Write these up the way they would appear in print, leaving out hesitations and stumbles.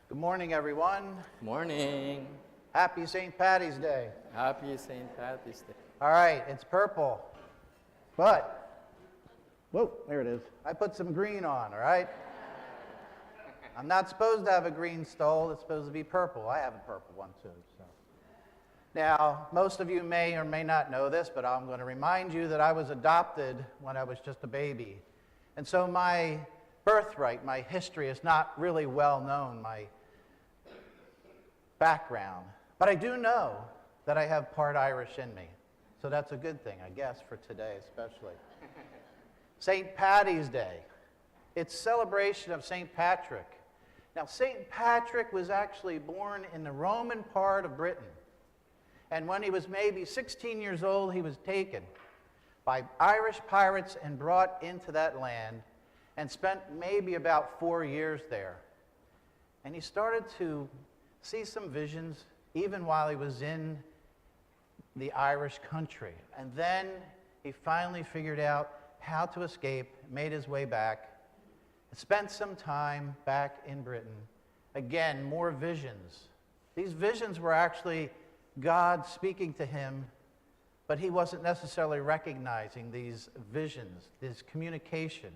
Good morning, everyone. Morning. Happy St. Patty's Day. Happy St. Patty's Day. All right, it's purple. But, whoa, there it is. I put some green on, all right? I'm not supposed to have a green stole. It's supposed to be purple. I have a purple one, too. So. Now, most of you may or may not know this, but I'm going to remind you that I was adopted when I was just a baby. And so my birthright, my history is not really well known, my background. But I do know that I have part Irish in me. So that's a good thing, I guess, for today especially. St. Patty's Day. It's celebration of St. Patrick. Now, St. Patrick was actually born in the Roman part of Britain. And when he was maybe 16 years old, he was taken by Irish pirates and brought into that land and spent maybe about 4 years there. And he started to see some visions even while he was in the Irish country. And then he finally figured out how to escape, made his way back, spent some time back in Britain. Again, more visions. These visions were actually God speaking to him, but he wasn't necessarily recognizing these visions, this communication.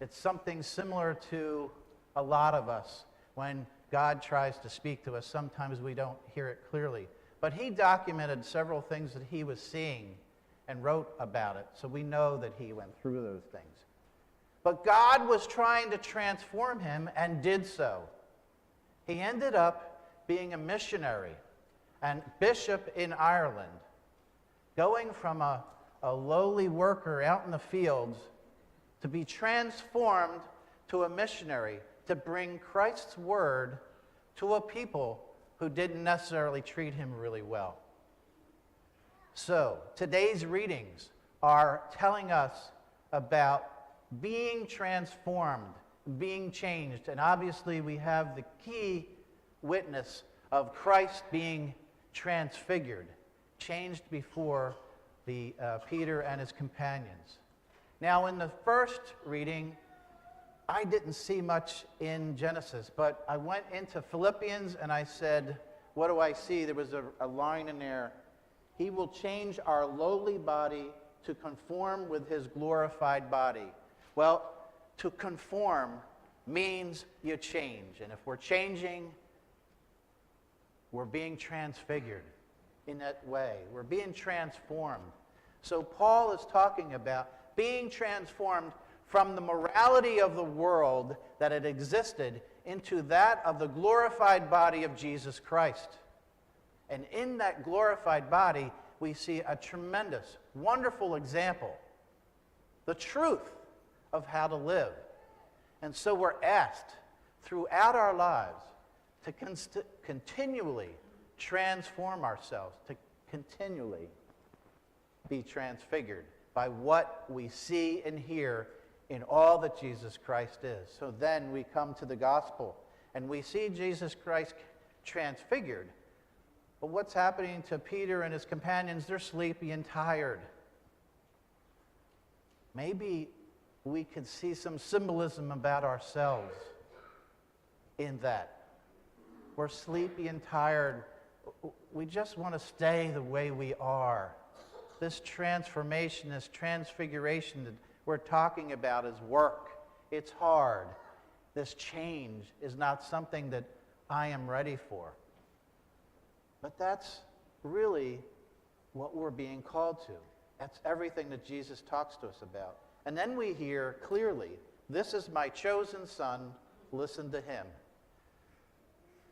It's something similar to a lot of us when God tries to speak to us. Sometimes we don't hear it clearly. But he documented several things that he was seeing and wrote about it, so we know that he went through those things. But God was trying to transform him and did so. He ended up being a missionary and bishop in Ireland, going from a lowly worker out in the fields to be transformed to a missionary, to bring Christ's word to a people who didn't necessarily treat him really well. So, today's readings are telling us about being transformed, being changed, and obviously we have the key witness of Christ being transfigured, changed before Peter and his companions. Now, in the first reading, I didn't see much in Genesis, but I went into Philippians and I said, what do I see? There was a line in there. He will change our lowly body to conform with his glorified body. Well, to conform means you change. And if we're changing, we're being transfigured in that way. We're being transformed. So Paul is talking about being transformed from the morality of the world that had existed into that of the glorified body of Jesus Christ. And in that glorified body, we see a tremendous, wonderful example, the truth of how to live. And so we're asked throughout our lives to continually transform ourselves, to continually be transfigured by what we see and hear in all that Jesus Christ is. So then we come to the gospel and we see Jesus Christ transfigured. But what's happening to Peter and his companions? They're sleepy and tired. Maybe we could see some symbolism about ourselves in that. We're sleepy and tired. We just want to stay the way we are. This transformation, this transfiguration that we're talking about is work. It's hard. This change is not something that I am ready for. But that's really what we're being called to. That's everything that Jesus talks to us about. And then we hear clearly, this is my chosen son, listen to him.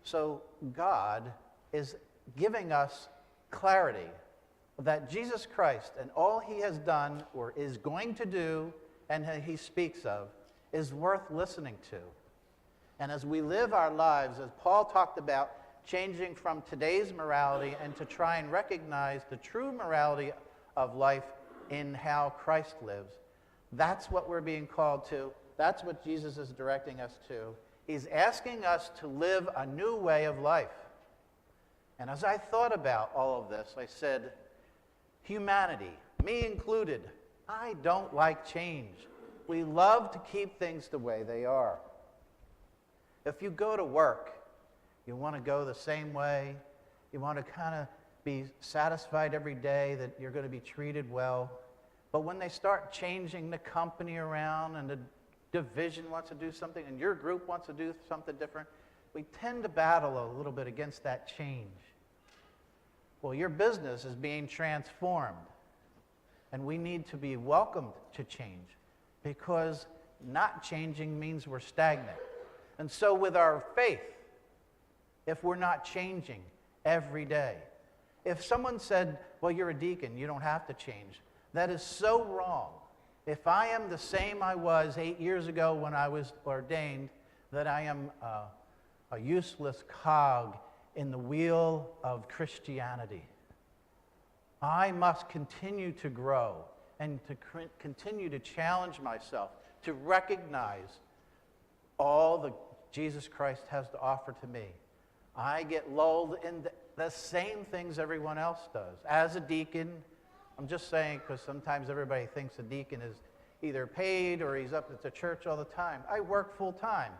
So God is giving us clarity that Jesus Christ and all he has done or is going to do and he speaks of is worth listening to. And as we live our lives, as Paul talked about, changing from today's morality and to try and recognize the true morality of life in how Christ lives, that's what we're being called to. That's what Jesus is directing us to. He's asking us to live a new way of life. And as I thought about all of this, I said, humanity, me included, I don't like change. We love to keep things the way they are. If you go to work You want to go the same way. You want to kind of be satisfied every day that you're going to be treated well. But when they start changing the company around and the division wants to do something and your group wants to do something different, we tend to battle a little bit against that change. Well, your business is being transformed, and we need to be welcomed to change, because not changing means we're stagnant. And so with our faith, if we're not changing every day, if someone said, well, you're a deacon, you don't have to change, that is so wrong. If I am the same I was 8 years ago when I was ordained, that I am a useless cog in the wheel of Christianity. I must continue to grow and to continue to challenge myself to recognize all that Jesus Christ has to offer to me. I get lulled in the same things everyone else does. As a deacon, I'm just saying because sometimes everybody thinks a deacon is either paid or he's up at the church all the time. I work full time.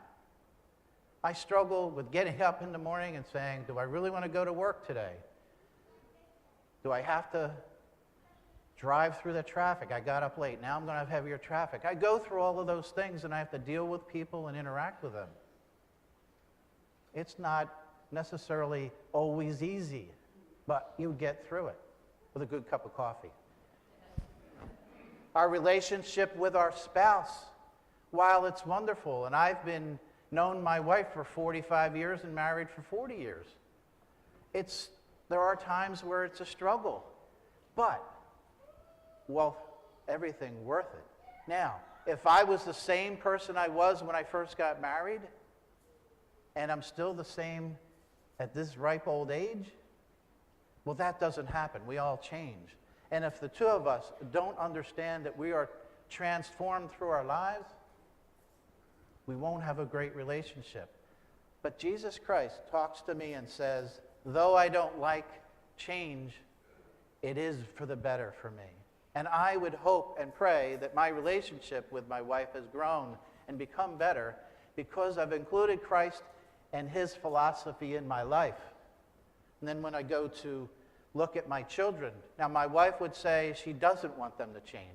I struggle with getting up in the morning and saying, do I really want to go to work today? Do I have to drive through the traffic? I got up late. Now I'm going to have heavier traffic. I go through all of those things, and I have to deal with people and interact with them. It's not necessarily always easy, but you get through it with a good cup of coffee. Our relationship with our spouse, while it's wonderful, and I've been known my wife for 45 years and married for 40 years. There are times where it's a struggle, but, well, everything worth it. Now, if I was the same person I was when I first got married, and I'm still the same at this ripe old age, well, that doesn't happen. We all change. And if the two of us don't understand that we are transformed through our lives, we won't have a great relationship. But Jesus Christ talks to me and says, though I don't like change, it is for the better for me. And I would hope and pray that my relationship with my wife has grown and become better because I've included Christ and his philosophy in my life. And then when I go to look at my children, now my wife would say she doesn't want them to change.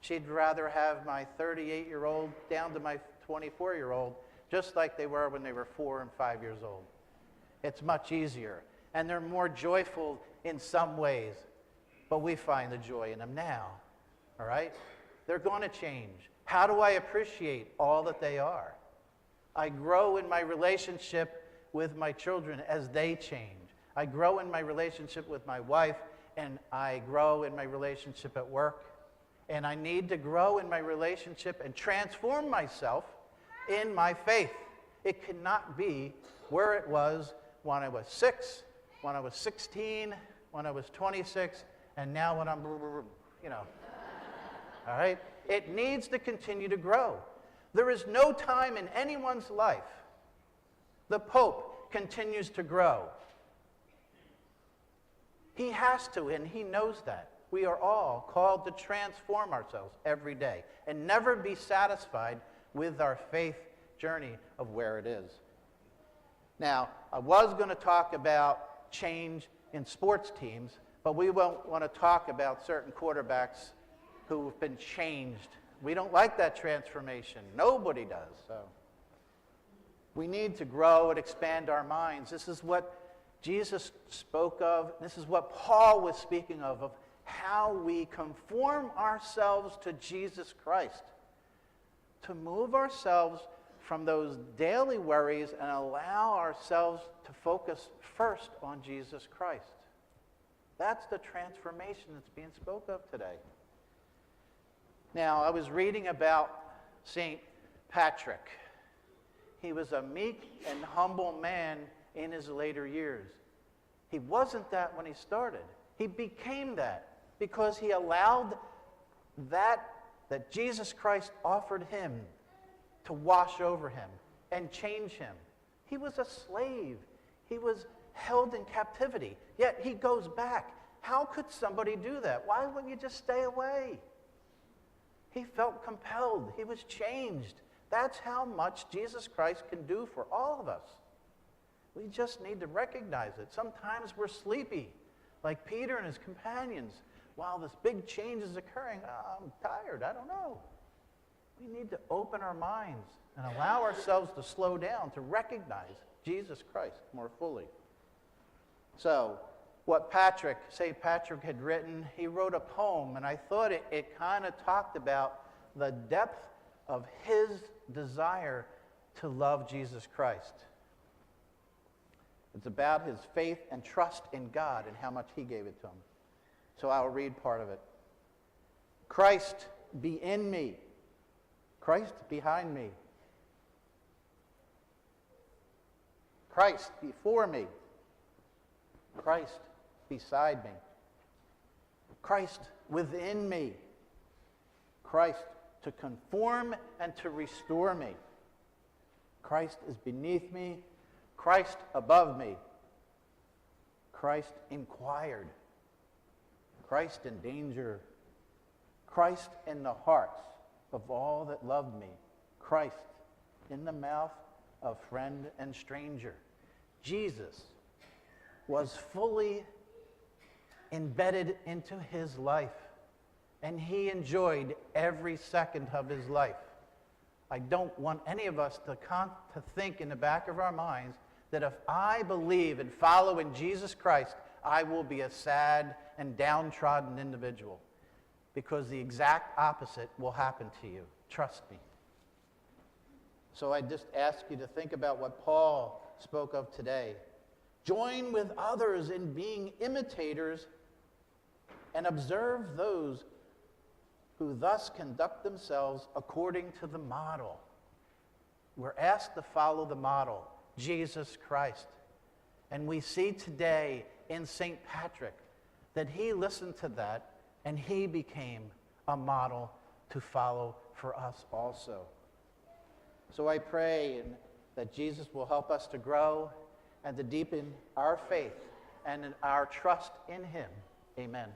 She'd rather have my 38-year-old down to my 24-year-old just like they were when they were 4 and 5 years old. It's much easier. And they're more joyful in some ways, but we find the joy in them now, all right? They're going to change. How do I appreciate all that they are? I grow in my relationship with my children as they change. I grow in my relationship with my wife, and I grow in my relationship at work. And I need to grow in my relationship and transform myself in my faith. It cannot be where it was when I was 6, when I was 16, when I was 26, and now when I'm, all right? It needs to continue to grow. There is no time in anyone's life. The Pope continues to grow. He has to, and he knows that. We are all called to transform ourselves every day and never be satisfied with our faith journey of where it is. Now, I was going to talk about change in sports teams, but we won't want to talk about certain quarterbacks who have been changed. We don't like that transformation. Nobody does. So we need to grow and expand our minds. This is what Jesus spoke of. This is what Paul was speaking of how we conform ourselves to Jesus Christ, to move ourselves from those daily worries and allow ourselves to focus first on Jesus Christ. That's the transformation that's being spoke of today. Now, I was reading about St. Patrick. He was a meek and humble man in his later years. He wasn't that when he started. He became that because he allowed that Jesus Christ offered him to wash over him and change him. He was a slave. He was held in captivity, yet he goes back. How could somebody do that? Why wouldn't you just stay away? He felt compelled. He was changed. That's how much Jesus Christ can do for all of us. We just need to recognize it. Sometimes we're sleepy, like Peter and his companions. While this big change is occurring, I'm tired, I don't know. We need to open our minds and allow ourselves to slow down, to recognize Jesus Christ more fully. So, what St. Patrick had written, he wrote a poem, and I thought it kind of talked about the depth of his desire to love Jesus Christ. It's about his faith and trust in God and how much he gave it to him. So I'll read part of it. Christ be in me, Christ behind me, Christ before me, Christ beside me, Christ within me, Christ to conform and to restore me, Christ is beneath me, Christ above me, Christ inquired, Christ in danger, Christ in the hearts of all that loved me, Christ in the mouth of friend and stranger. Jesus was fully embedded into his life, and he enjoyed every second of his life. I don't want any of us to think in the back of our minds that if I believe and follow in Jesus Christ, I will be a sad and downtrodden individual, because the exact opposite will happen to you. Trust me. So I just ask you to think about what Paul spoke of today. Join with others in being imitators and observe those who thus conduct themselves according to the model. We're asked to follow the model, Jesus Christ. And we see today in St. Patrick that he listened to that and he became a model to follow for us also. So I pray that Jesus will help us to grow and to deepen our faith and in our trust in him. Amen.